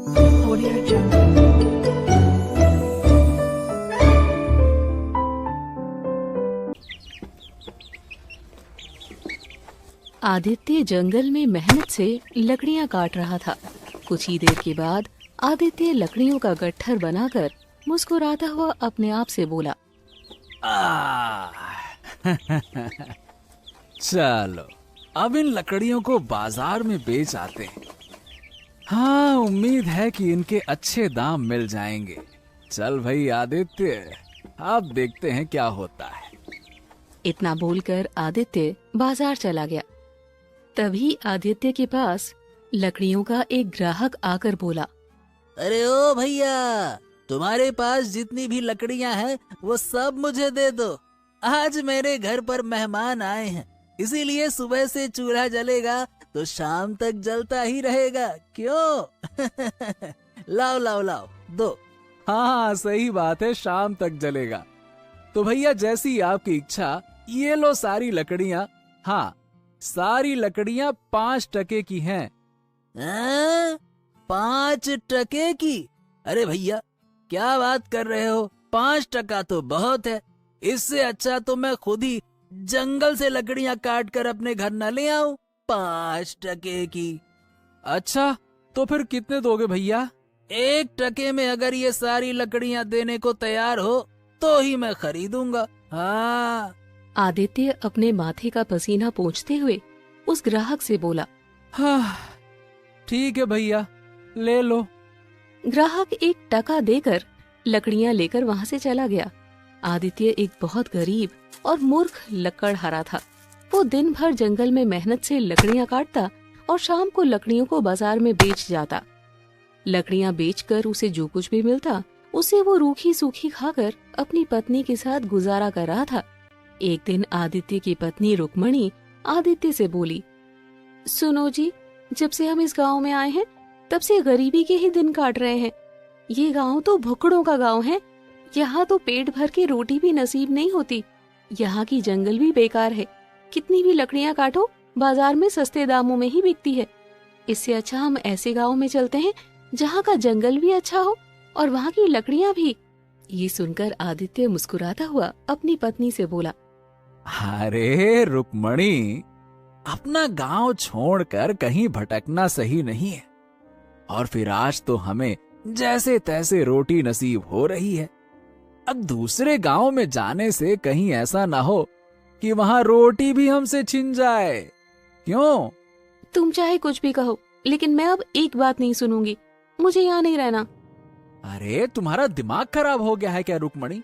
Audio Jungle. Aditya जंगल में मेहनत से लकड़ियां काट रहा था। कुछ ही देर के बाद आदित्य लकड़ियों का गट्ठर बनाकर मुस्कुराता हुआ अपने आप से बोला, चलो अब इन लकड़ियों को बाजार में बेच आते हैं। हाँ, उम्मीद है कि इनके अच्छे दाम मिल जाएंगे। चल भाई आदित्य, अब देखते हैं क्या होता है। इतना बोलकर आदित्य बाजार चला गया। तभी आदित्य के पास लकड़ियों का एक ग्राहक आकर बोला, अरे ओ भैया, तुम्हारे पास जितनी भी लकड़ियां हैं वो सब मुझे दे दो। आज मेरे घर पर मेहमान आए हैं, इसीलिए सुबह से चूल्हा जलेगा तो शाम तक जलता ही रहेगा। क्यों? लाओ लाओ लाओ, दो। हाँ सही बात है, शाम तक जलेगा। तो भैया जैसी आपकी इच्छा, ये लो सारी लकड़ियां। हाँ, सारी लकड़ियां 5 टके की हैं। 5 टके की? अरे भैया, क्या बात कर रहे हो? 5 टका तो बहुत है। इससे अच्छा तो मैं खुद ही जंगल से लकड़ियां काट कर अपने घर न ले आऊं। 5 टके की? अच्छा, तो फिर कितने दोगे भैया? 1 टके में अगर ये सारी लकड़ियां देने को तैयार हो तो ही मैं खरीदूंगा। हाँ। आदित्य अपने माथे का पसीना पोंछते हुए उस ग्राहक से बोला, हाँ ठीक है भैया, ले लो। ग्राहक 1 टका देकर लकड़ियां लेकर वहां से चला गया। आदित्य एक बहुत गरीब और मूर्ख लकड़हारा था। वो दिन भर जंगल में मेहनत से लकड़ियां काटता और शाम को लकड़ियों को बाजार में बेच जाता। लकड़ियां बेचकर उसे जो कुछ भी मिलता उसे वो रूखी सूखी खाकर अपनी पत्नी के साथ गुजारा कर रहा था। एक दिन आदित्य की पत्नी रुक्मणी आदित्य से बोली, सुनो जी, जब से हम इस गांव में आए हैं तब से गरीबी के ही दिन काट रहे हैं। ये गांव तो भुक्कड़ों का गांव है। यहाँ तो पेट भर के रोटी भी नसीब नहीं होती। यहाँ की जंगल भी बेकार है। कितनी भी लकड़ियाँ काटो, बाजार में सस्ते दामों में ही बिकती है। इससे अच्छा हम ऐसे गाँव में चलते हैं जहाँ का जंगल भी अच्छा हो और वहाँ की लकड़ियाँ भी। ये सुनकर आदित्य मुस्कुराता हुआ अपनी पत्नी से बोला, अरे रुक्मणी, अपना गांव छोड़कर कहीं भटकना सही नहीं है। और फिर आज तो हमें जैसे तैसे रोटी नसीब हो रही है। अब दूसरे गांव में जाने से कहीं ऐसा ना हो कि वहां रोटी भी हमसे छिन जाए। क्यों? तुम चाहे कुछ भी कहो, लेकिन मैं अब एक बात नहीं सुनूंगी। मुझे यहाँ नहीं रहना। अरे तुम्हारा दिमाग खराब हो गया है क्या रुक्मणी?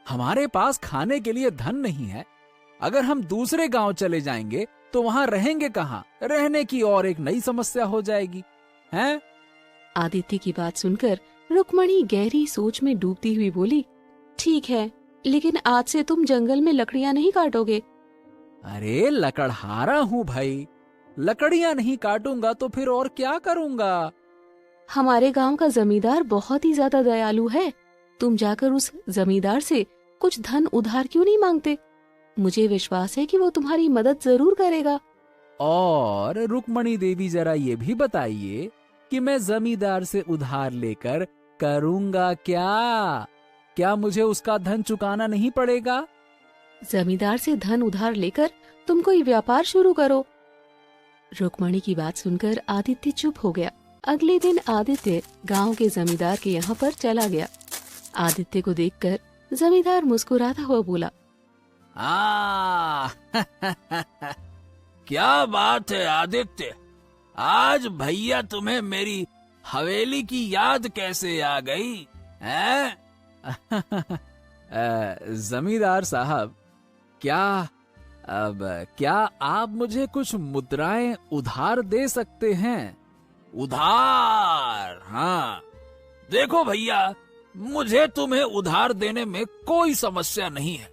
हमारे पास खाने के लिए धन नहीं है। अगर हम दूसरे गांव चले जाएंगे तो वहां रहेंगे कहाँ? रहने की और एक नई समस्या हो जाएगी, हैं? आदित्य की बात सुनकर रुक्मणी गहरी सोच में डूबती हुई बोली, ठीक है, लेकिन आज से तुम जंगल में लकड़ियां नहीं काटोगे। अरे लकड़हारा हूँ भाई, लकड़ियां नहीं काटूंगा तो फिर और क्या करूंगा? हमारे गांव का जमींदार बहुत ही ज्यादा दयालु है। तुम जाकर उस जमींदार से कुछ धन उधार क्यों नहीं मांगते? मुझे विश्वास है कि वो तुम्हारी मदद जरूर करेगा। और रुक्मणी देवी, जरा ये भी बताइए कि मैं जमींदार से उधार लेकर करूंगा क्या? क्या मुझे उसका धन चुकाना नहीं पड़ेगा? जमींदार से धन उधार लेकर तुम कोई व्यापार शुरू करो। रुक्मणी की बात सुनकर आदित्य चुप हो गया। अगले दिन आदित्य गांव के जमींदार के यहाँ पर चला गया। आदित्य को देखकर जमींदार मुस्कुराता हुआ बोला, क्या बात है आदित्य, आज भैया तुम्हें मेरी हवेली की याद कैसे आ गई है? जमींदार साहब, क्या आप मुझे कुछ मुद्राएं उधार दे सकते हैं? उधार? हाँ, देखो भैया, मुझे तुम्हें उधार देने में कोई समस्या नहीं है,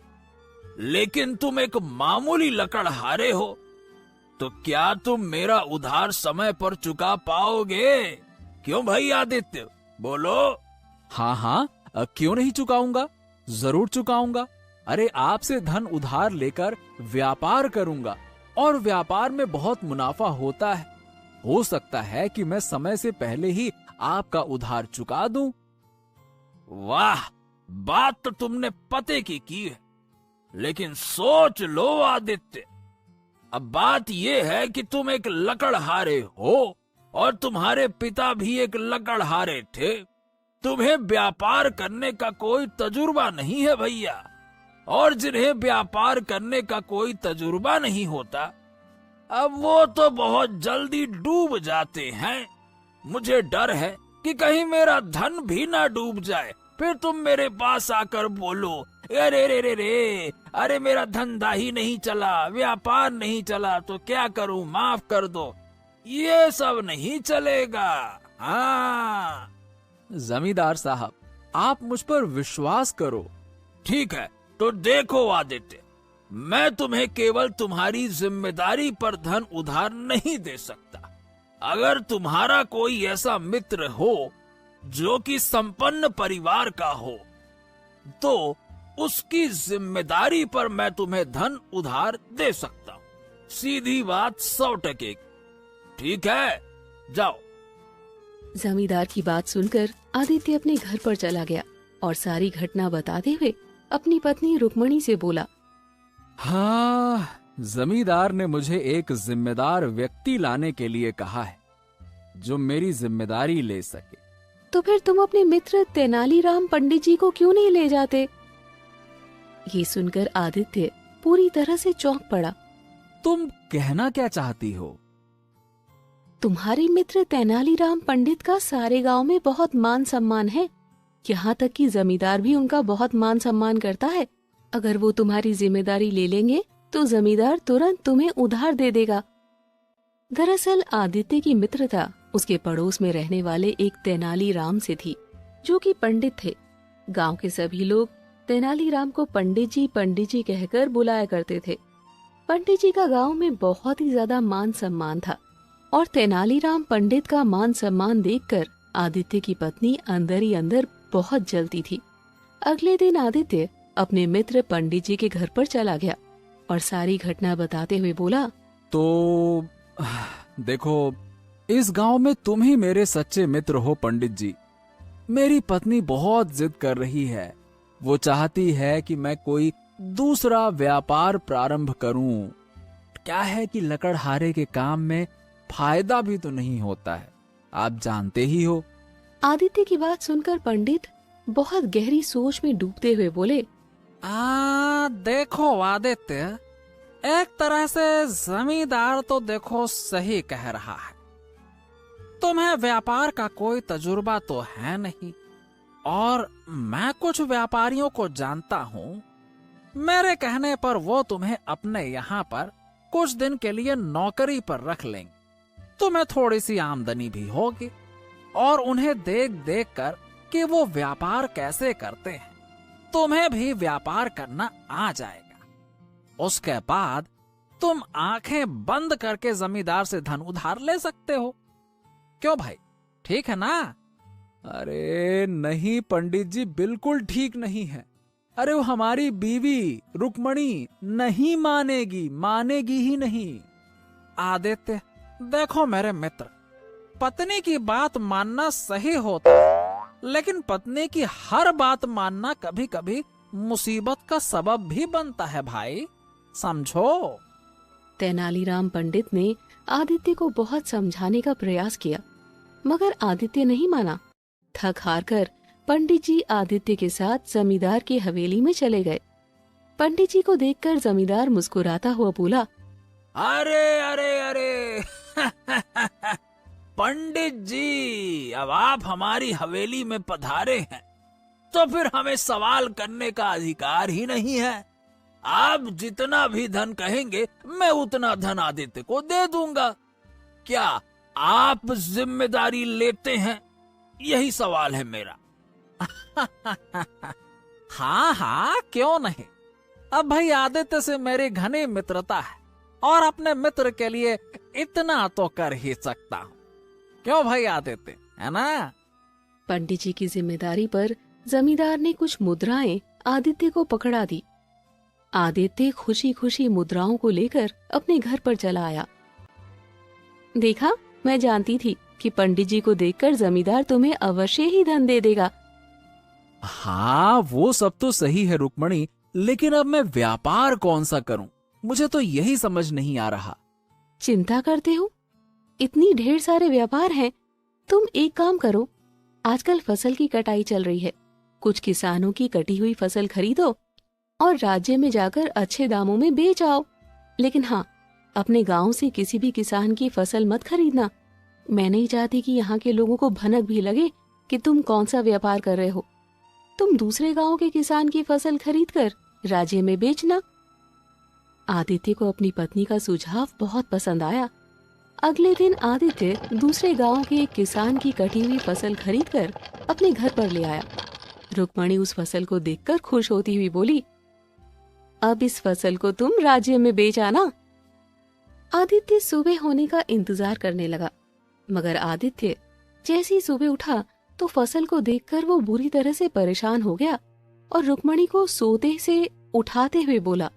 लेकिन तुम एक मामूली लकड़हारे हो, तो क्या तुम मेरा उधार समय पर चुका पाओगे? क्यों भाई आदित्य, बोलो। हाँ हाँ, क्यों नहीं चुकाऊंगा, जरूर चुकाऊंगा। अरे आपसे धन उधार लेकर व्यापार करूंगा और व्यापार में बहुत मुनाफा होता है। हो सकता है कि मैं समय से पहले ही आपका उधार चुका दूं। वाह, बात तो तुमने पते की है, लेकिन सोच लो आदित्य, अब बात यह है कि तुम एक लकड़हारे हो और तुम्हारे पिता भी एक लकड़हारे थे। तुम्हें व्यापार करने का कोई तजुर्बा नहीं है भैया, और जिन्हें व्यापार करने का कोई तजुर्बा नहीं होता, अब वो तो बहुत जल्दी डूब जाते हैं। मुझे डर है कि कहीं मेरा धन भी ना डूब जाए, फिर तुम मेरे पास आकर बोलो, अरे रे रे रे, अरे मेरा धंधा ही नहीं चला, व्यापार नहीं चला, तो क्या करूं, माफ कर दो। ये सब नहीं चलेगा। हाँ जमींदार साहब, आप मुझ पर विश्वास करो। ठीक है, तो देखो आदित्य, मैं तुम्हें केवल तुम्हारी जिम्मेदारी पर धन उधार नहीं दे सकता। अगर तुम्हारा कोई ऐसा मित्र हो जो कि संपन्न परिवार का हो, तो उसकी जिम्मेदारी पर मैं तुम्हें धन उधार दे सकता हूँ। सीधी बात 100%। ठीक है, जाओ। जमींदार की बात सुनकर आदित्य अपने घर पर चला गया और सारी घटना बताते हुए अपनी पत्नी रुक्मणी से बोला, हाँ, जमींदार ने मुझे एक जिम्मेदार व्यक्ति लाने के लिए कहा है जो मेरी जिम्मेदारी ले सके। तो फिर तुम अपने मित्र तेनालीराम पंडित जी को क्यों नहीं ले जाते? ये सुनकर आदित्य पूरी तरह से चौंक पड़ा। तुम कहना क्या चाहती हो? तुम्हारे मित्र तेनालीराम पंडित का सारे गांव में बहुत मान सम्मान है, यहाँ तक कि जमींदार भी उनका बहुत मान सम्मान करता है। अगर वो तुम्हारी जिम्मेदारी ले लेंगे तो जमींदार तुरंत तुम्हें उधार दे देगा। दरअसल आदित्य की मित्रता उसके पड़ोस में रहने वाले एक तेनालीराम से थी, जो कि पंडित थे। गांव के सभी लोग तेनालीराम को पंडित जी कहकर बुलाया करते थे। पंडित जी का गांव में बहुत ही ज्यादा मान सम्मान था और तेनालीराम पंडित का मान सम्मान देखकर आदित्य की पत्नी अंदर ही अंदर बहुत जलती थी। अगले दिन आदित्य अपने मित्र पंडित जी के घर पर चला गया और सारी घटना बताते हुए बोला, तो देखो, इस गांव में तुम ही मेरे सच्चे मित्र हो पंडित जी। मेरी पत्नी बहुत जिद कर रही है। वो चाहती है कि मैं कोई दूसरा व्यापार प्रारंभ करूं। क्या है कि लकड़हारे के काम में फायदा भी तो नहीं होता है, आप जानते ही हो। आदित्य की बात सुनकर पंडित बहुत गहरी सोच में डूबते हुए बोले, देखो आदित्य, एक तरह से जमींदार तो देखो सही कह रहा है। तुम्हें व्यापार का कोई तजुर्बा तो है नहीं, और मैं कुछ व्यापारियों को जानता हूँ। मेरे कहने पर वो तुम्हें अपने यहाँ पर कुछ दिन के लिए नौकरी पर रख लेंगे। तुम्हें थोड़ी सी आमदनी भी होगी, और उन्हें देख देख कर कि वो व्यापार कैसे करते हैं, तुम्हें भी व्यापार करना आ जाएगा। उसके बाद तुम आंखें बंद करके जमींदार से धन उधार ले सकते हो। क्यों भाई, ठीक है ना? अरे नहीं पंडित जी, बिल्कुल ठीक नहीं है। अरे वो हमारी बीवी रुक्मणी नहीं मानेगी, मानेगी ही नहीं। आदित्य, देखो मेरे मित्र, पत्नी की बात मानना सही होता है, लेकिन पत्नी की हर बात मानना कभी कभी मुसीबत का सबब भी बनता है भाई, समझो। तेनालीराम पंडित ने आदित्य को बहुत समझाने का प्रयास किया, मगर आदित्य नहीं माना। थक हार कर पंडित जी आदित्य के साथ जमींदार की हवेली में चले गए। पंडित जी को देखकर जमींदार मुस्कुराता हुआ बोला, अरे अरे अरे पंडित जी, अब आप हमारी हवेली में पधारे हैं तो फिर हमें सवाल करने का अधिकार ही नहीं है। आप जितना भी धन कहेंगे मैं उतना धन आदित्य को दे दूंगा। क्या आप जिम्मेदारी लेते हैं, यही सवाल है मेरा। हाँ हाँ, क्यों नहीं। अब भाई आदित्य से मेरी घनी मित्रता है, और अपने मित्र के लिए इतना तो कर ही सकता हूँ। क्यों भाई आदित्य, है ना? पंडित जी की जिम्मेदारी पर जमींदार ने कुछ मुद्राएं आदित्य को पकड़ा दी। आदित्य खुशी खुशी मुद्राओं को लेकर अपने घर पर चला आया। देखा, मैं जानती थी कि पंडित जी को देखकर जमींदार तुम्हें अवश्य ही धन दे देगा। हाँ, वो सब तो सही है रुक्मणी, लेकिन अब मैं व्यापार कौन सा करूं? मुझे तो यही समझ नहीं आ रहा। चिंता करते हो? इतनी ढेर सारे व्यापार हैं। तुम एक काम करो, आजकल फसल की कटाई चल रही है, कुछ किसानों की कटी हुई फसल खरीदो और राज्य में जाकर अच्छे दामों में बेच आओ। लेकिन हाँ, अपने गांव से किसी भी किसान की फसल मत खरीदना। मैं नहीं चाहती कि यहाँ के लोगों को भनक भी लगे कि तुम कौन सा व्यापार कर रहे हो। तुम दूसरे गांव के किसान की फसल खरीदकर राज्य में बेचना। आदित्य को अपनी पत्नी का सुझाव बहुत पसंद आया। अगले दिन आदित्य दूसरे गांव के एक किसान की कटी हुई फसल खरीदकर अपने घर पर ले आया। रुक्मणी उस फसल को देखकर खुश होती हुई बोली, अब इस फसल को तुम राज्य में बेच आना। आदित्य सुबह होने का इंतजार करने लगा, मगर आदित्य जैसे ही सुबह उठा तो फसल को देखकर वो बुरी तरह से परेशान हो गया और रुक्मणी को सोते से उठाते हुए बोला,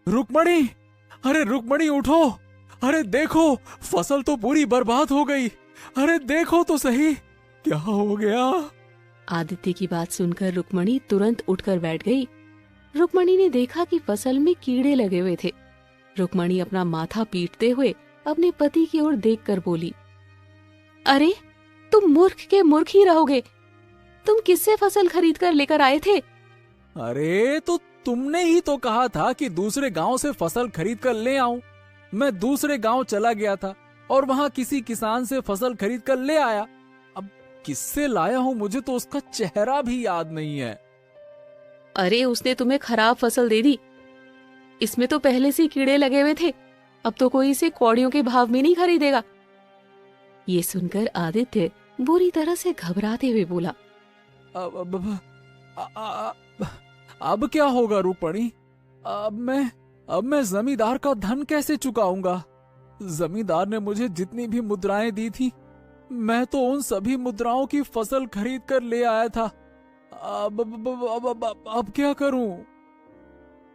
रुक्मणी, अरे रुक्मणी उठो, अरे देखो फसल तो पूरी बर्बाद हो गई, अरे देखो तो सही क्या हो गया। आदित्य की बात सुनकर रुक्मणी तुरंत उठकर बैठ गई। रुक्मणी ने देखा कि फसल में कीड़े लगे हुए थे। रुक्मणी अपना माथा पीटते हुए अपने पति की ओर देखकर बोली, अरे तुम मूर्ख के मूर्ख ही रहोगे। तुम किससे फसल खरीद कर लेकर आए थे? अरे तो तुमने ही तो कहा था कि दूसरे गांव से फसल खरीद कर ले आऊं। मैं दूसरे गांव चला गया था और वहां किसी किसान से फसल खरीद कर ले आया। अब किससे लाया हूं मुझे तो उसका चेहरा भी याद नहीं है। अरे उसने तुम्हें खराब फसल दे दी। इसमें तो पहले से कीड़े लगे हुए थे। अब तो कोई इसे कौड़ियों के भाव में नहीं खरीदेगा। ये सुनकर आदित्य बुरी तरह से घबराते हुए बोला, अब क्या होगा रुक्मणी? अब मैं जमींदार का धन कैसे चुकाऊंगा? जमींदार ने मुझे जितनी भी मुद्राएं दी थी, मैं तो उन सभी मुद्राओं की फसल खरीद कर ले आया था। अब क्या करूं?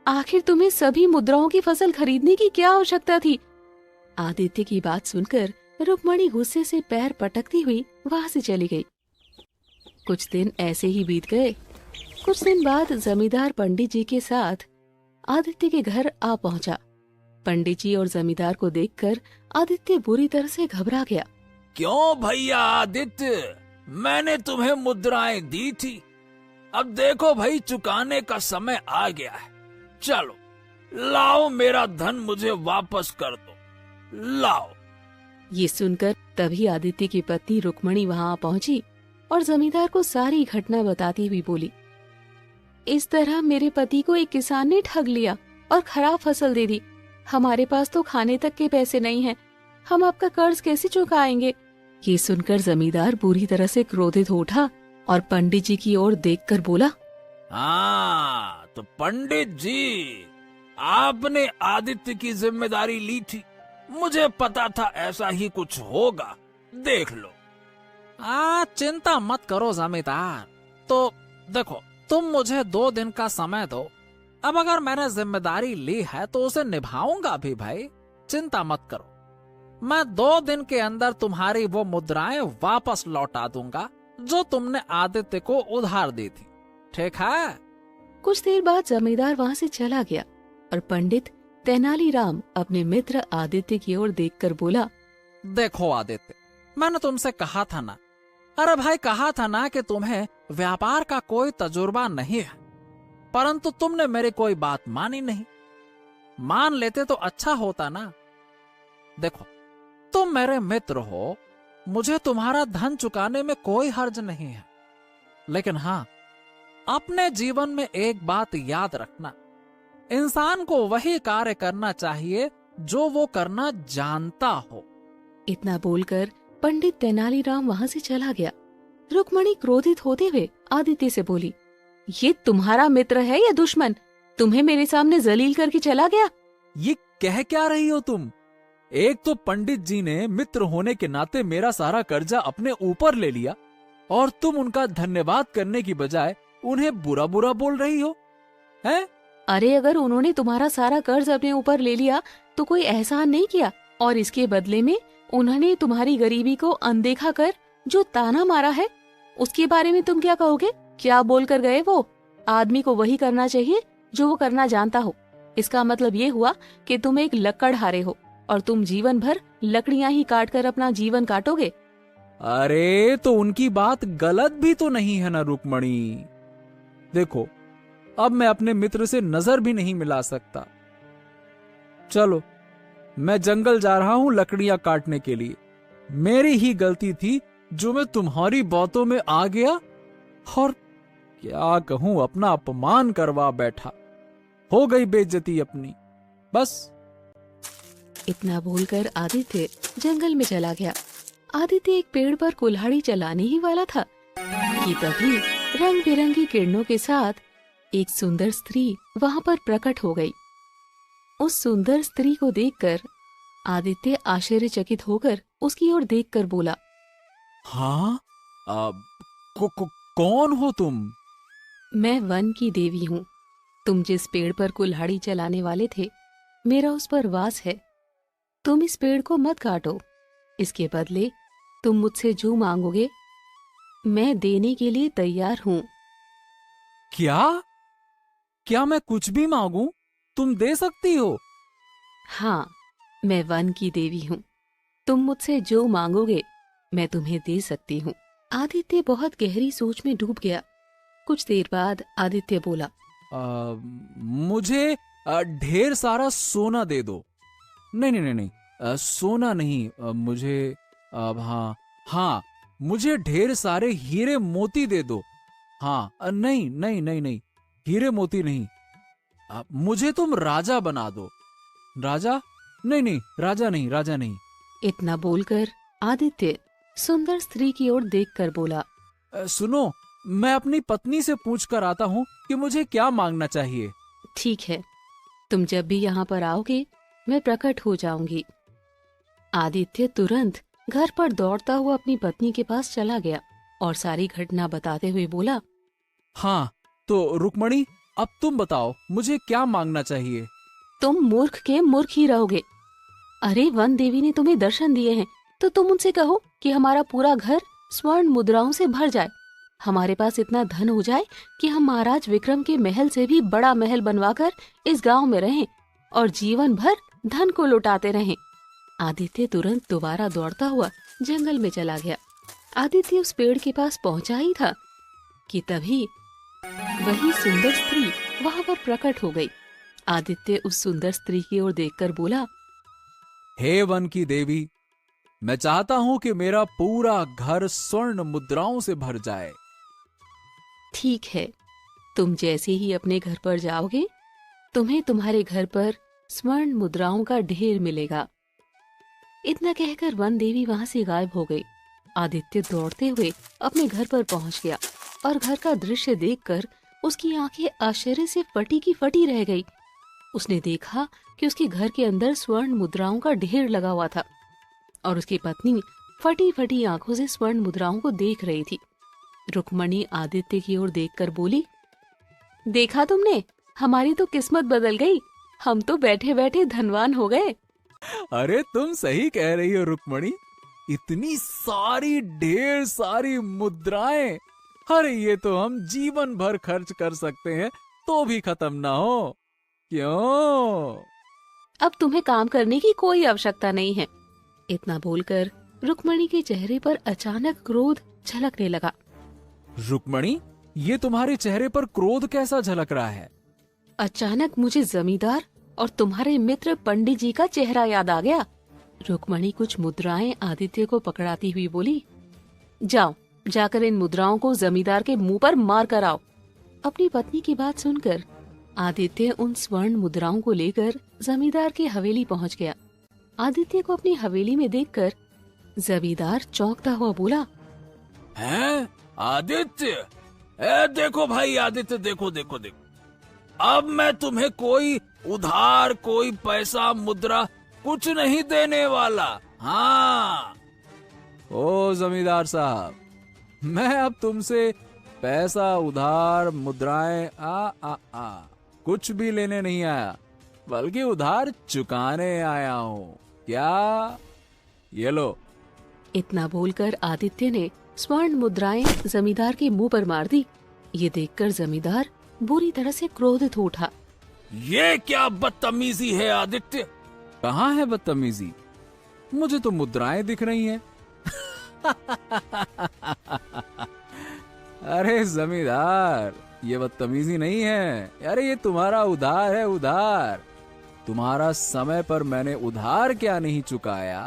आखिर तुम्हें सभी मुद्राओं की फसल खरीदने की क्या आवश्यकता थी? आदित्य की बात सुनकर रुक्मणी गुस्से से पैर पटकती हुई वहां से चली गई। कुछ दिन ऐसे ही बीत गए। कुछ दिन बाद जमींदार पंडित जी के साथ आदित्य के घर आ पहुंचा। पंडित जी और जमींदार को देखकर आदित्य बुरी तरह से घबरा गया। क्यों भैया आदित्य, मैंने तुम्हें मुद्राएं दी थी, अब देखो भाई चुकाने का समय आ गया है। चलो लाओ, मेरा धन मुझे वापस कर दो, लाओ। ये सुनकर तभी आदित्य की पत्नी रुक्मणी वहां पहुंची और जमींदार को सारी घटना बताती हुई बोली, इस तरह मेरे पति को एक किसान ने ठग लिया और खराब फसल दे दी। हमारे पास तो खाने तक के पैसे नहीं हैं। हम आपका कर्ज कैसे चुकाएंगे? ये सुनकर जमींदार बुरी तरह से क्रोधित हो उठा और पंडित जी की ओर देखकर बोला, हाँ तो पंडित जी, आपने आदित्य की जिम्मेदारी ली थी, मुझे पता था ऐसा ही कुछ होगा, देख लो। चिंता मत करो जमींदार। तो देखो, तुम मुझे 2 दिन का समय दो। अब अगर मैंने जिम्मेदारी ली है तो उसे निभाऊंगा भी भाई, चिंता मत करो। मैं 2 दिन के अंदर तुम्हारी वो मुद्राएं वापस लौटा दूंगा जो तुमने आदित्य को उधार दी थी, ठीक है? कुछ देर बाद जमींदार वहां से चला गया और पंडित तेनालीराम अपने मित्र आदित्य की ओर देखकर बोला, देखो आदित्य, मैंने तुमसे कहा था ना, अरे भाई कहा था ना कि तुम्हें व्यापार का कोई तजुर्बा नहीं है, परंतु तुमने मेरी कोई बात मानी नहीं। मान लेते तो अच्छा होता ना। देखो, तुम मेरे मित्र हो, मुझे तुम्हारा धन चुकाने में कोई हर्ज नहीं है, लेकिन हाँ, अपने जीवन में एक बात याद रखना, इंसान को वही कार्य करना चाहिए जो वो करना जानता हो। इतना बोलकर पंडित तेनालीराम वहां से चला गया। रुक्मणी क्रोधित होते हुए आदित्य से बोली, ये तुम्हारा मित्र है या दुश्मन? तुम्हें मेरे सामने जलील करके चला गया। ये कह क्या रही हो तुम? एक तो पंडित जी ने मित्र होने के नाते मेरा सारा कर्जा अपने ऊपर ले लिया और तुम उनका धन्यवाद करने की बजाय उन्हें बुरा बुरा बोल रही हो, हैं? अरे अगर उन्होंने तुम्हारा सारा कर्ज अपने ऊपर ले लिया तो कोई एहसान नहीं किया और इसके बदले में उन्होंने तुम्हारी गरीबी को अनदेखा कर जो ताना मारा है, उसके बारे में तुम क्या कहोगे? क्या बोल कर गए वो? आदमी को वही करना चाहिए जो वो करना जानता हो। इसका मतलब ये हुआ कि तुम एक लकड़हारे हो और तुम जीवन भर लकड़ियां ही काट कर अपना जीवन काटोगे। अरे तो उनकी बात गलत भी तो नहीं है ना रुक्मणी। देखो, अब मैं अपने मित्र से नजर भी नहीं मिला सकता। चलो, मैं जंगल जा रहा हूं लकड़ियां काटने के लिए। मेरी ही गलती थी जो मैं तुम्हारी बातों में आ गया और क्या कहूं, अपना अपमान करवा बैठा। हो गई बेइज्जती अपनी, बस। इतना बोलकर आदित्य जंगल में चला गया। आदित्य एक पेड़ पर कुल्हाड़ी चलाने ही वाला था कि तभी रंग बिरंगी किरणों के साथ एक सुंदर स्त्री वहां पर प्रकट हो गई। उस सुंदर स्त्री को देखकर आदित्य आश्चर्यचकित होकर उसकी ओर देखकर बोला, हाँ, कौन हो तुम? मैं वन की देवी हूँ। तुम जिस पेड़ पर कुल्हाड़ी चलाने वाले थे, मेरा उस पर वास है। तुम इस पेड़ को मत काटो। इसके बदले तुम मुझसे जो मांगोगे, मैं देने के लिए तैयार हूँ। क्या मैं कुछ भी मांगूं तुम दे सकती हो? हाँ, मैं वन की देवी हूँ। तुम मुझसे जो मांगोगे मैं तुम्हें दे सकती हूँ। आदित्य बहुत गहरी सोच में डूब गया। कुछ देर बाद आदित्य बोला, मुझे ढेर सारा सोना दे दो। नहीं, सोना नहीं, मुझे हाँ, मुझे ढेर सारे हीरे मोती दे दो। हाँ, नहीं, हीरे मोती नहीं। मुझे तुम राजा बना दो। राजा? नहीं, राजा नहीं। इतना बोलकर आदित्य सुंदर स्त्री की ओर देखकर बोला, सुनो, मैं अपनी पत्नी से पूछ कर आता हूँ कि मुझे क्या मांगना चाहिए। ठीक है, तुम जब भी यहाँ पर आओगे मैं प्रकट हो जाऊंगी। आदित्य तुरंत घर पर दौड़ता हुआ अपनी पत्नी के पास चला गया और सारी घटना बताते हुए बोला, हाँ, तो रुक्मणी, अब तुम बताओ मुझे क्या मांगना चाहिए। तुम मूर्ख के मूर्ख ही रहोगे। अरे, वन देवी ने तुम्हें दर्शन दिए हैं तो तुम उनसे कहो कि हमारा पूरा घर स्वर्ण मुद्राओं से भर जाए। हमारे पास इतना धन हो जाए कि हम महाराज विक्रम के महल से भी बड़ा महल बनवाकर इस गांव में रहें और जीवन भर धन को लुटाते रहें। आदित्य तुरंत दोबारा दौड़ता हुआ जंगल में चला गया। आदित्य उस पेड़ के पास पहुंचा ही था कि तभी वही सुंदर स्त्री वहां पर प्रकट हो गई। आदित्य उस सुंदर स्त्री की ओर देखकर बोला, हे वन की देवी, मैं चाहता हूं कि मेरा पूरा घर स्वर्ण मुद्राओं से भर जाए। ठीक है, तुम जैसे ही अपने घर पर जाओगे तुम्हें तुम्हारे घर पर स्वर्ण मुद्राओं का ढेर मिलेगा। इतना कहकर वन देवी वहां से गायब हो गई। आदित्य दौड़ते हुए अपने घर पर पहुंच गया और घर का दृश्य देखकर उसकी आंखें आश्चर्य से फटी की फटी रह गई। उसने देखा कि उसके घर के अंदर स्वर्ण मुद्राओं का ढेर लगा हुआ था और उसकी पत्नी फटी फटी आंखों से स्वर्ण मुद्राओं को देख रही थी। रुक्मणी आदित्य की ओर देखकर बोली, देखा तुमने, हमारी तो किस्मत बदल गई। हम तो बैठे बैठे धनवान हो गए। अरे तुम सही कह रही हो रुक्मणी, इतनी सारी ढेर सारी मुद्राएं, अरे ये तो हम जीवन भर खर्च कर सकते हैं तो भी खत्म ना हो। क्यों? अब तुम्हें काम करने की कोई आवश्यकता नहीं है। इतना बोलकर रुक्मणी के चेहरे पर अचानक क्रोध झलकने लगा। रुक्मणी, ये तुम्हारे चेहरे पर क्रोध कैसा झलक रहा है? अचानक मुझे जमींदार और तुम्हारे मित्र पंडित जी का चेहरा याद आ गया। रुक्मणी कुछ मुद्राएं आदित्य को पकड़ाती हुई बोली, जाओ, जाकर इन मुद्राओं को जमींदार के मुंह पर मार कर आओ। अपनी पत्नी की बात सुनकर आदित्य उन स्वर्ण मुद्राओं को लेकर जमींदार की हवेली पहुंच गया। आदित्य को अपनी हवेली में देखकर जमींदार चौंकता हुआ बोला, हैं आदित्य? देखो भाई आदित्य, देखो देखो देखो, अब मैं तुम्हें कोई उधार, कोई पैसा, मुद्रा कुछ नहीं देने वाला। हाँ। ओ जमींदार साहब, मैं अब तुमसे पैसा, उधार, मुद्राएं कुछ भी लेने नहीं आया, बल्कि उधार चुकाने आया हूँ। क्या? ये लो। इतना बोलकर आदित्य ने स्वर्ण मुद्राएं जमींदार के मुंह पर मार दी। ये देखकर जमींदार बुरी तरह से क्रोधित हो उठा। ये क्या बदतमीजी है आदित्य? कहाँ है बदतमीजी? मुझे तो मुद्राएं दिख रही हैं। अरे जमींदार, ये बदतमीजी नहीं है। अरे ये तुम्हारा उधार है, उधार। तुम्हारा समय पर मैंने उधार क्या नहीं चुकाया?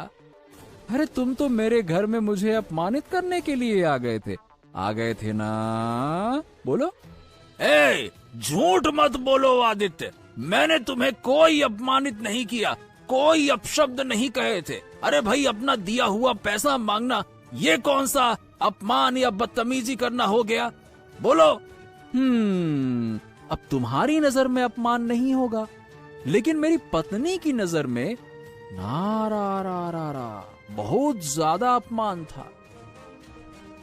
अरे तुम तो मेरे घर में मुझे अपमानित करने के लिए आ गए थे ना? बोलो। ए, झूठ मत बोलो आदित्य, मैंने तुम्हें कोई अपमानित नहीं किया, कोई अपशब्द नहीं कहे थे। अरे भाई, अपना दिया हुआ पैसा मांगना ये कौन सा अपमान या बदतमीजी करना हो गया? बोलो। अब तुम्हारी नजर में अपमान नहीं होगा, लेकिन मेरी पत्नी की नजर में नारा बहुत ज्यादा अपमान था।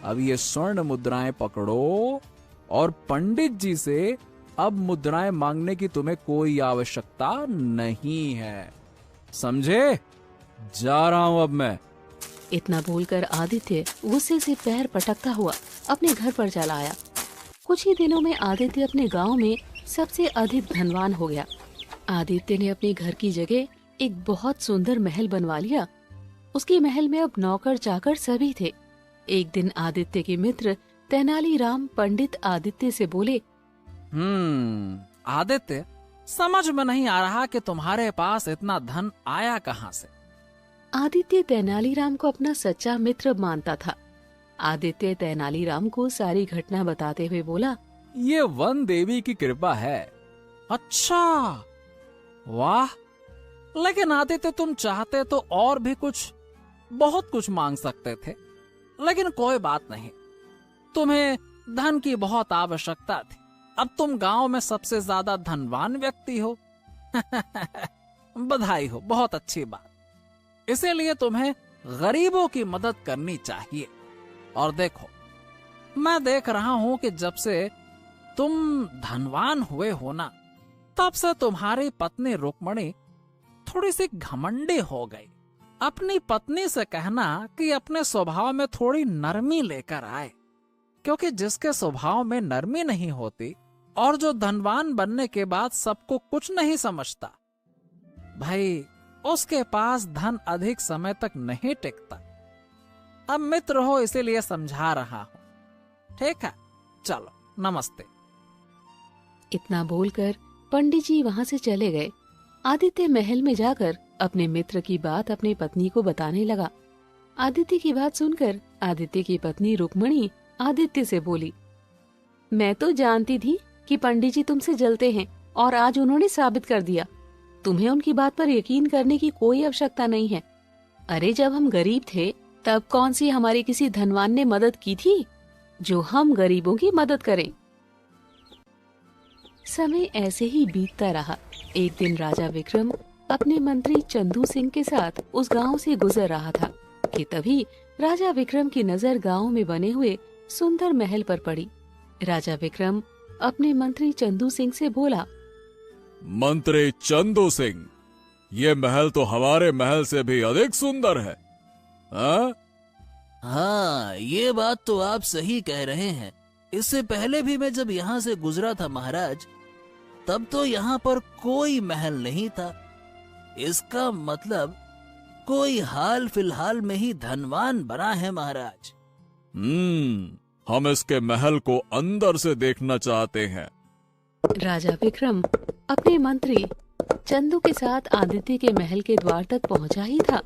अब ये स्वर्ण मुद्राएं पकड़ो और पंडित जी से अब मुद्राएं मांगने की तुम्हें कोई आवश्यकता नहीं है, समझे? जा रहा हूं अब मैं। इतना बोलकर आदित्य गुस्से से पैर पटकता हुआ अपने घर पर चला आया। कुछ ही दिनों में आदित्य अपने गांव में सबसे अधिक धनवान हो गया। आदित्य ने अपने घर की जगह एक बहुत सुंदर महल बनवा लिया। उसके महल में अब नौकर चाकर सभी थे। एक दिन आदित्य के मित्र तेनालीराम पंडित आदित्य से बोले, आदित्य, समझ में नहीं आ रहा कि तुम्हारे पास इतना धन आया कहाँ से? आदित्य तेनालीराम को अपना सच्चा मित्र मानता था। आदित्य तेनालीराम को सारी घटना बताते हुए बोला, ये वन देवी की कृपा है। अच्छा, वाह। लेकिन आदित्य, तुम चाहते तो और भी बहुत कुछ मांग सकते थे, लेकिन कोई बात नहीं, तुम्हें धन की बहुत आवश्यकता थी। अब तुम गांव में सबसे ज्यादा धनवान व्यक्ति हो। बधाई हो, बहुत अच्छी बात। इसीलिए तुम्हें गरीबों की मदद करनी चाहिए। और देखो, मैं देख रहा हूं कि जब से तुम धनवान हुए हो ना, तब से तुम्हारी पत्नी रुक्मणी थोड़ी सी घमंडी हो गई। अपनी पत्नी से कहना कि अपने स्वभाव में थोड़ी नरमी लेकर आए, क्योंकि जिसके स्वभाव में नरमी नहीं होती और जो धनवान बनने के बाद सबको कुछ नहीं समझता, भाई उसके पास धन अधिक समय तक नहीं टिकता। अब मित्र हो इसीलिए समझा रहा हूं, ठीक है? चलो, नमस्ते। इतना बोलकर पंडित जी वहाँ से चले गए। आदित्य महल में जाकर अपने मित्र की बात अपनी पत्नी को बताने लगा। आदित्य की बात सुनकर आदित्य की पत्नी रुक्मणी आदित्य से बोली, मैं तो जानती थी कि पंडित जी तुमसे जलते हैं और आज उन्होंने साबित कर दिया। तुम्हें उनकी बात पर यकीन करने की कोई आवश्यकता नहीं है। अरे जब हम गरीब थे तब कौन सी हमारे किसी धनवान ने मदद की थी जो हम गरीबों की मदद करें। समय ऐसे ही बीतता रहा। एक दिन राजा विक्रम अपने मंत्री चंदू सिंह के साथ उस गांव से गुजर रहा था कि तभी राजा विक्रम की नजर गांव में बने हुए सुंदर महल पर पड़ी। राजा विक्रम अपने मंत्री चंदू सिंह से बोला, मंत्री चंदू सिंह, ये महल तो हमारे महल से भी अधिक सुंदर है। हाँ, ये बात तो आप सही कह रहे हैं। इससे पहले भी मैं जब यहाँ से गुजरा था महाराज, तब तो यहाँ पर कोई महल नहीं था। इसका मतलब कोई हाल फिलहाल में ही धनवान बना है महाराज। हम इसके महल को अंदर से देखना चाहते हैं। राजा विक्रम अपने मंत्री चंदू के साथ आदित्य के महल के द्वार तक पहुंचा ही था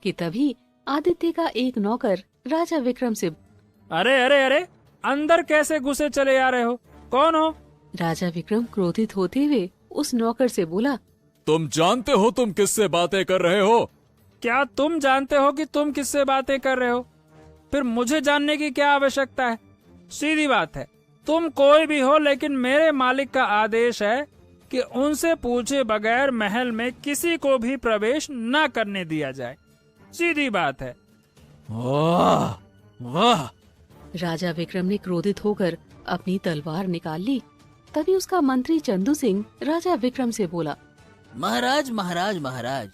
कि तभी आदित्य का एक नौकर राजा विक्रम से, अरे अरे अरे, अंदर कैसे घुसे चले आ रहे हो? कौन हो? राजा विक्रम क्रोधित होते हुए उस नौकर से बोला, तुम जानते हो तुम किससे बातें कर रहे हो? क्या तुम जानते हो कि तुम किससे बातें कर रहे हो? फिर मुझे जानने की क्या आवश्यकता है? सीधी बात है, तुम कोई भी हो, लेकिन मेरे मालिक का आदेश है कि उनसे पूछे बगैर महल में किसी को भी प्रवेश न करने दिया जाए। सीधी बात है। वाह वाह। राजा विक्रम ने क्रोधित होकर अपनी तलवार निकाल ली। तभी उसका मंत्री चंदू सिंह राजा विक्रम से बोला, महाराज महाराज महाराज,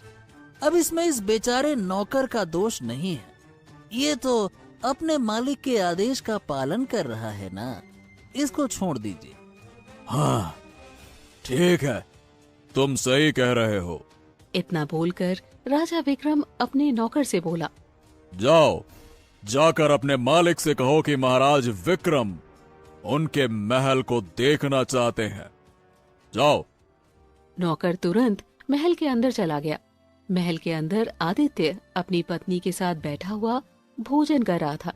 अब इसमें इस बेचारे नौकर का दोष नहीं है। ये तो अपने मालिक के आदेश का पालन कर रहा है ना, इसको छोड़ दीजिए। हाँ ठीक है, तुम सही कह रहे हो। इतना बोलकर राजा विक्रम अपने नौकर से बोला, जाओ, जाकर अपने मालिक से कहो कि महाराज विक्रम उनके महल को देखना चाहते हैं। जाओ। नौकर तुरंत महल के अंदर चला गया। महल के अंदर आदित्य अपनी पत्नी के साथ बैठा हुआ भोजन कर रहा था।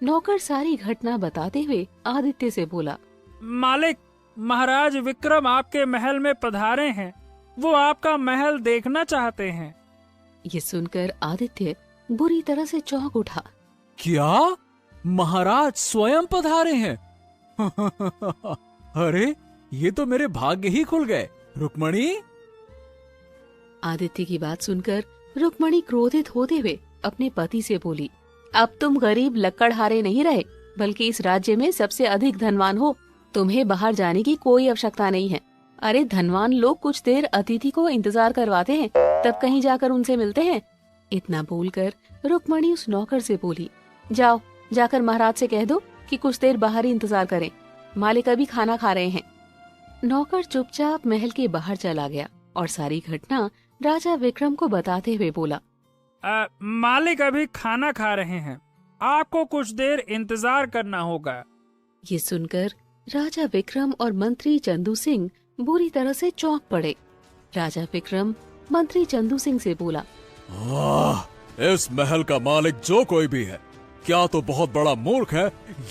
नौकर सारी घटना बताते हुए आदित्य से बोला, मालिक, महाराज विक्रम आपके महल में पधारे हैं। वो आपका महल देखना चाहते हैं। ये सुनकर आदित्य बुरी तरह से चौंक उठा। क्या महाराज स्वयं पधारे हैं? अरे ये तो मेरे भाग्य ही खुल गए। रुक्मणी। आदित्य की बात सुनकर रुक्मणी क्रोधित होते हुए अपने पति से बोली, अब तुम गरीब लक्कड़हारे नहीं रहे, बल्कि इस राज्य में सबसे अधिक धनवान हो। तुम्हें बाहर जाने की कोई आवश्यकता नहीं है। अरे धनवान लोग कुछ देर अतिथि को इंतजार करवाते हैं, तब कहीं जाकर उनसे मिलते हैं। इतना बोलकर रुक्मणी उस नौकर से बोली, जाओ, जाकर महाराज से कह दो कि कुछ देर बाहर ही इंतजार करें, मालिक अभी खाना खा रहे हैं। नौकर चुपचाप महल के बाहर चला गया और सारी घटना राजा विक्रम को बताते हुए बोला, मालिक अभी खाना खा रहे हैं, आपको कुछ देर इंतजार करना होगा। ये सुनकर राजा विक्रम और मंत्री चंदू सिंह बुरी तरह से चौंक पड़े। राजा विक्रम मंत्री चंदू सिंह से बोला, इस महल का मालिक जो कोई भी है, क्या तो बहुत बड़ा मूर्ख है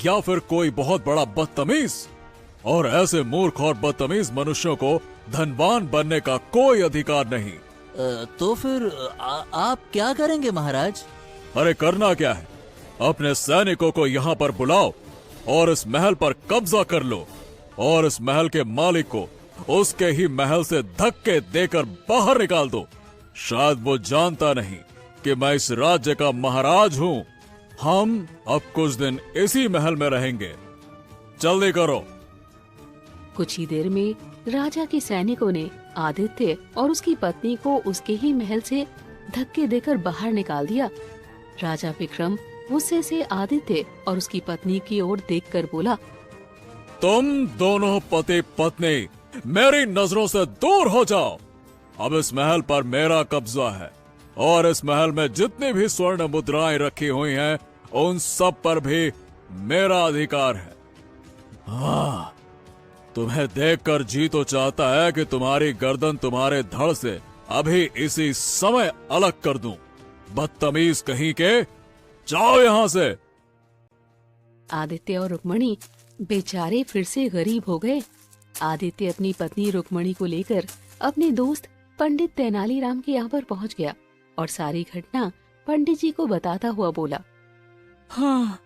या फिर कोई बहुत बड़ा बदतमीज। और ऐसे मूर्ख और बदतमीज मनुष्यों को धनवान बनने का कोई अधिकार नहीं। तो फिर आप क्या करेंगे महाराज? अरे करना क्या है, अपने सैनिकों को यहाँ पर बुलाओ और इस महल पर कब्जा कर लो और इस महल के मालिक को उसके ही महल से धक्के देकर बाहर निकाल दो। शायद वो जानता नहीं कि मैं इस राज्य का महाराज हूँ। हम अब कुछ दिन इसी महल में रहेंगे। जल्दी करो। कुछ ही देर में राजा के सैनिकों ने आदित्य और उसकी पत्नी को उसके ही महल से धक्के देकर बाहर निकाल दिया। राजा विक्रम गुस्से से आदित्य और उसकी पत्नी की ओर देखकर बोला, तुम दोनों पति पत्नी मेरी नजरों से दूर हो जाओ। अब इस महल पर मेरा कब्जा है और इस महल में जितनी भी स्वर्ण मुद्राएं रखी हुई हैं, उन सब पर भी मेरा अधिकार है। हाँ, तुम्हें देखकर जी तो चाहता है कि तुम्हारी गर्दन तुम्हारे धड़ से अभी इसी समय अलग कर दूं। बदतमीज कहीं के, जाओ यहां से। आदित्य और रुक्मणी बेचारे फिर से गरीब हो गए। आदित्य अपनी पत्नी रुक्मणी को लेकर अपने दोस्त पंडित तेनालीराम के यहाँ पर पहुँच गया और सारी घटना पंडित जी को बताता हुआ बोला, हाँ,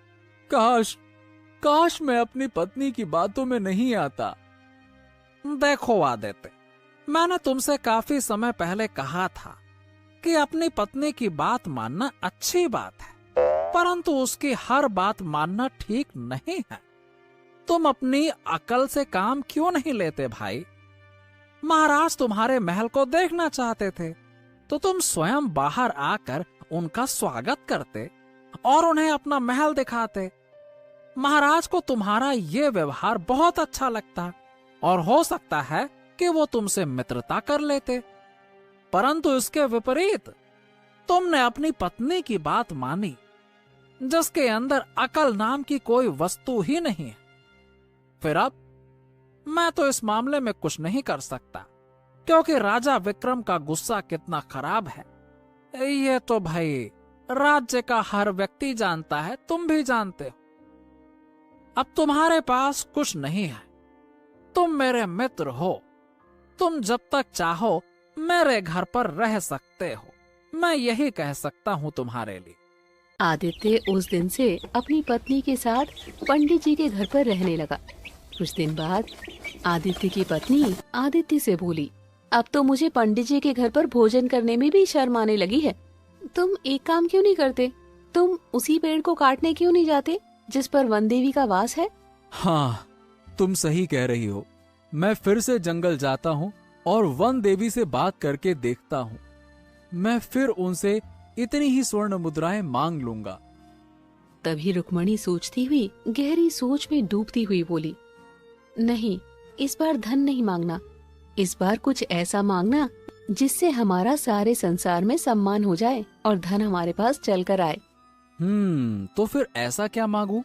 काश मैं अपनी पत्नी की बातों में नहीं आता। देखो आदित्य, मैंने तुमसे काफी समय पहले कहा था कि अपनी पत्नी की बात मानना अच्छी बात है, परंतु उसकी हर बात मानना ठीक नहीं है। तुम अपनी अकल से काम क्यों नहीं लेते भाई? महाराज तुम्हारे महल को देखना चाहते थे तो तुम स्वयं बाहर आकर उनका स्वागत करते और उन्हें अपना महल दिखाते। महाराज को तुम्हारा ये व्यवहार बहुत अच्छा लगता और हो सकता है कि वो तुमसे मित्रता कर लेते, परंतु इसके विपरीत तुमने अपनी पत्नी की बात मानी, जिसके अंदर अकल नाम की कोई वस्तु ही नहीं है। फिर अब मैं तो इस मामले में कुछ नहीं कर सकता, क्योंकि राजा विक्रम का गुस्सा कितना खराब है ये तो भाई राज्य का हर व्यक्ति जानता है, तुम भी जानते हो। अब तुम्हारे पास कुछ नहीं है, तुम मेरे मित्र हो, तुम जब तक चाहो मेरे घर पर रह सकते हो, मैं यही कह सकता हूँ तुम्हारे लिए। आदित्य उस दिन से अपनी पत्नी के साथ पंडित जी के घर पर रहने लगा। कुछ दिन बाद आदित्य की पत्नी आदित्य से बोली, अब तो मुझे पंडित जी के घर पर भोजन करने में भी शर्म आने लगी है। तुम एक काम क्यों नहीं करते? तुम उसी पेड़ को काटने क्यों नहीं जाते जिस पर वन देवी का वास है? हाँ, तुम सही कह रही हो। मैं फिर से जंगल जाता हूँ और वन देवी से बात करके देखता हूँ। मैं फिर उनसे इतनी ही स्वर्ण मुद्राएं मांग लूंगा। तभी रुक्मणी सोचती हुई गहरी सोच में डूबती हुई बोली, नहीं, इस बार धन नहीं मांगना। इस बार कुछ ऐसा मांगना जिससे हमारा सारे संसार में सम्मान हो जाए और धन हमारे पास चल कर आए। तो फिर ऐसा क्या मांगू?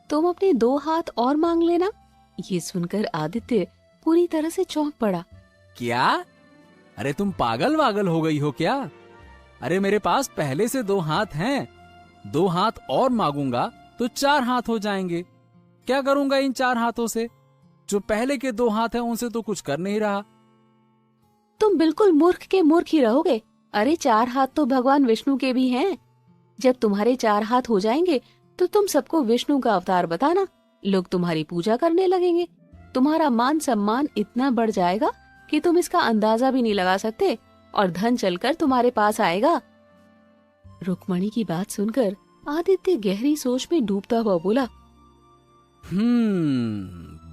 तुम अपने 2 हाथ और मांग लेना। ये सुनकर आदित्य पूरी तरह से चौंक पड़ा। क्या? अरे तुम पागल वागल हो गई हो क्या? अरे मेरे पास पहले से 2 हाथ हैं। 2 हाथ और मांगूंगा तो 4 हाथ हो जाएंगे। क्या करूंगा इन 4 हाथों से? जो पहले के 2 हाथ हैं उनसे तो कुछ कर नहीं रहा। तुम बिल्कुल मूर्ख के मूर्ख ही रहोगे। अरे 4 हाथ तो भगवान विष्णु के भी हैं। जब तुम्हारे 4 हाथ हो जाएंगे तो तुम सबको विष्णु का अवतार बताना। लोग तुम्हारी पूजा करने लगेंगे। तुम्हारा मान सम्मान इतना बढ़ जाएगा कि तुम इसका अंदाजा भी नहीं लगा सकते और धन चलकर तुम्हारे पास आएगा। रुक्मणी की बात सुनकर आदित्य गहरी सोच में डूबता हुआ बोला,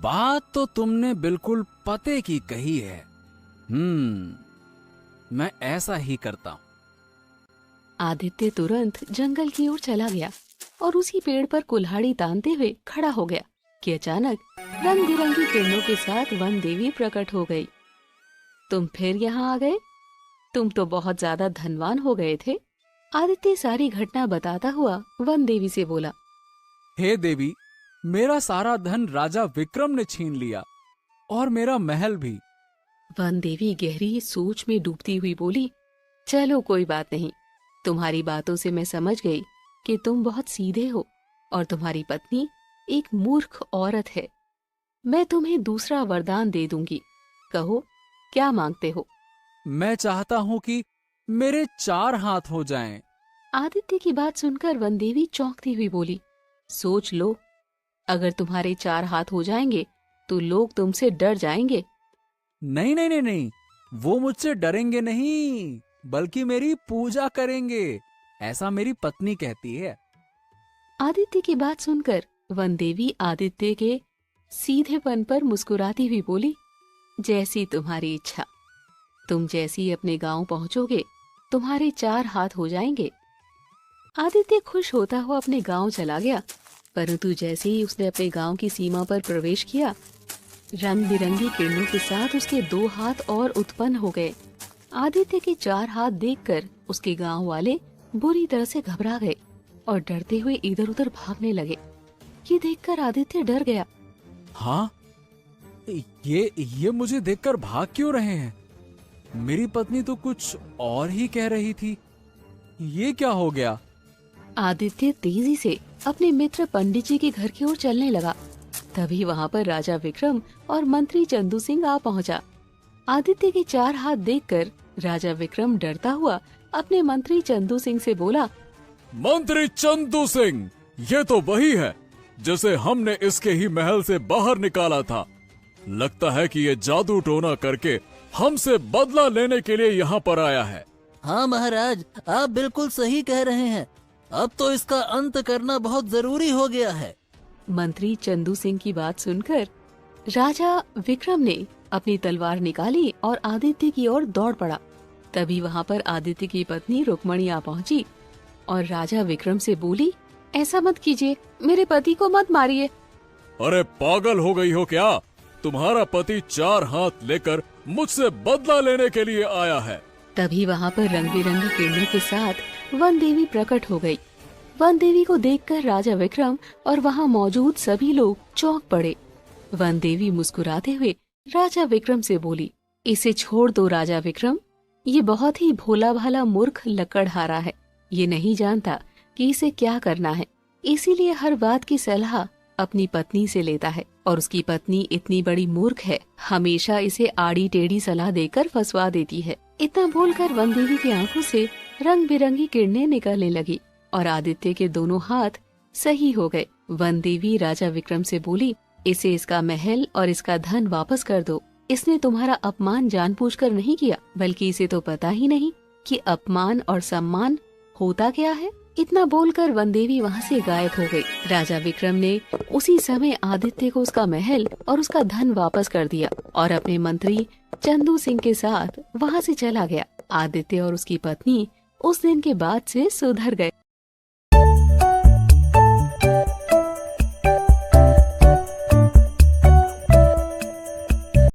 बात तो तुमने बिल्कुल पते की कही है। मैं ऐसा ही करता हूँ। आदित्य तुरंत जंगल की ओर चला गया और उसी पेड़ पर कुल्हाड़ी तानते हुए खड़ा हो गया कि अचानक रंग बिरंगी किरणों के साथ वन देवी प्रकट हो गई। तुम फिर यहाँ आ गए? तुम तो बहुत ज्यादा धनवान हो गए थे। आदित्य सारी घटना बताता हुआ वन देवी से बोला, हे देवी, मेरा सारा धन राजा विक्रम ने छीन लिया और मेरा महल भी। वन देवी गहरी सोच में डूबती हुई बोली, चलो कोई बात नहीं। तुम्हारी बातों से मैं समझ गई कि तुम बहुत सीधे हो और तुम्हारी पत्नी एक मूर्ख औरत है। मैं तुम्हें दूसरा वरदान दे दूंगी। कहो, क्या मांगते हो? मैं चाहता हूँ कि मेरे 4 हाथ हो जाएं। आदित्य की बात सुनकर वनदेवी चौंकती हुई बोली, सोच लो, अगर तुम्हारे 4 हाथ हो जाएंगे तो लोग तुमसे डर जाएंगे। नहीं नहीं नहीं नहीं, वो मुझसे डरेंगे नहीं, बल्कि मेरी पूजा करेंगे, ऐसा मेरी पत्नी कहती है। आदित्य की बात सुनकर वनदेवी आदित्य के सीधेपन पर मुस्कुराती हुई बोली, जैसी तुम्हारी इच्छा। तुम जैसी अपने गांव पहुंचोगे तुम्हारे 4 हाथ हो जाएंगे। आदित्य खुश होता हुआ अपने गांव चला गया, परंतु जैसे ही उसने अपने गांव की सीमा पर प्रवेश किया, रंग बिरंगी किरणों के साथ उसके 2 हाथ और उत्पन्न हो गए। आदित्य के 4 हाथ देखकर उसके गांव वाले बुरी तरह से घबरा गए और डरते हुए इधर उधर भागने लगे। ये देखकर आदित्य डर गया। हाँ, ये मुझे देखकर भाग क्यों रहे हैं? मेरी पत्नी तो कुछ और ही कह रही थी। ये क्या हो गया? आदित्य तेजी से अपने मित्र पंडित जी के घर की ओर चलने लगा। तभी वहाँ पर राजा विक्रम और मंत्री चंदू सिंह आ पहुँचा। आदित्य के 4 हाथ देखकर राजा विक्रम डरता हुआ अपने मंत्री चंदू सिंह से बोला, मंत्री चंदू सिंह, ये तो वही है जिसे हमने इसके ही महल से बाहर निकाला था। लगता है कि ये जादू टोना करके हमसे बदला लेने के लिए यहाँ पर आया है। हाँ महाराज, आप बिल्कुल सही कह रहे हैं। अब तो इसका अंत करना बहुत जरूरी हो गया है। मंत्री चंदू सिंह की बात सुनकर राजा विक्रम ने अपनी तलवार निकाली और आदित्य की ओर दौड़ पड़ा। तभी वहाँ पर आदित्य की पत्नी रुक्मणी आ पहुँची और राजा विक्रम से बोली, ऐसा मत कीजिए, मेरे पति को मत मारिए। अरे पागल हो गई हो क्या? तुम्हारा पति 4 हाथ लेकर मुझसे बदला लेने के लिए आया है। तभी वहाँ पर रंग बिरंगी किरणों के साथ वन देवी प्रकट हो गई। वन देवी को देखकर राजा विक्रम और वहाँ मौजूद सभी लोग चौंक पड़े। वन देवी मुस्कुराते हुए राजा विक्रम से बोली, इसे छोड़ दो राजा विक्रम, ये बहुत ही भोला भाला मूर्ख लकड़हारा है। ये नहीं जानता कि इसे क्या करना है, इसीलिए हर बात की सलाह अपनी पत्नी से लेता है और उसकी पत्नी इतनी बड़ी मूर्ख है, हमेशा इसे आड़ी टेढ़ी सलाह देकर फंसवा देती है। इतना बोलकर वन देवी की आंखों से रंग बिरंगी किरणें निकलने लगी और आदित्य के दोनों हाथ सही हो गए। वन देवी राजा विक्रम से बोली, इसे इसका महल और इसका धन वापस कर दो। इसने तुम्हारा अपमान जानबूझकर नहीं किया, बल्कि इसे तो पता ही नहीं कि अपमान और सम्मान होता क्या है। इतना बोलकर वन देवी वहाँ से गायब हो गई। राजा विक्रम ने उसी समय आदित्य को उसका महल और उसका धन वापस कर दिया और अपने मंत्री चंदू सिंह के साथ वहाँ से चला गया। आदित्य और उसकी पत्नी उस दिन के बाद से सुधर गए।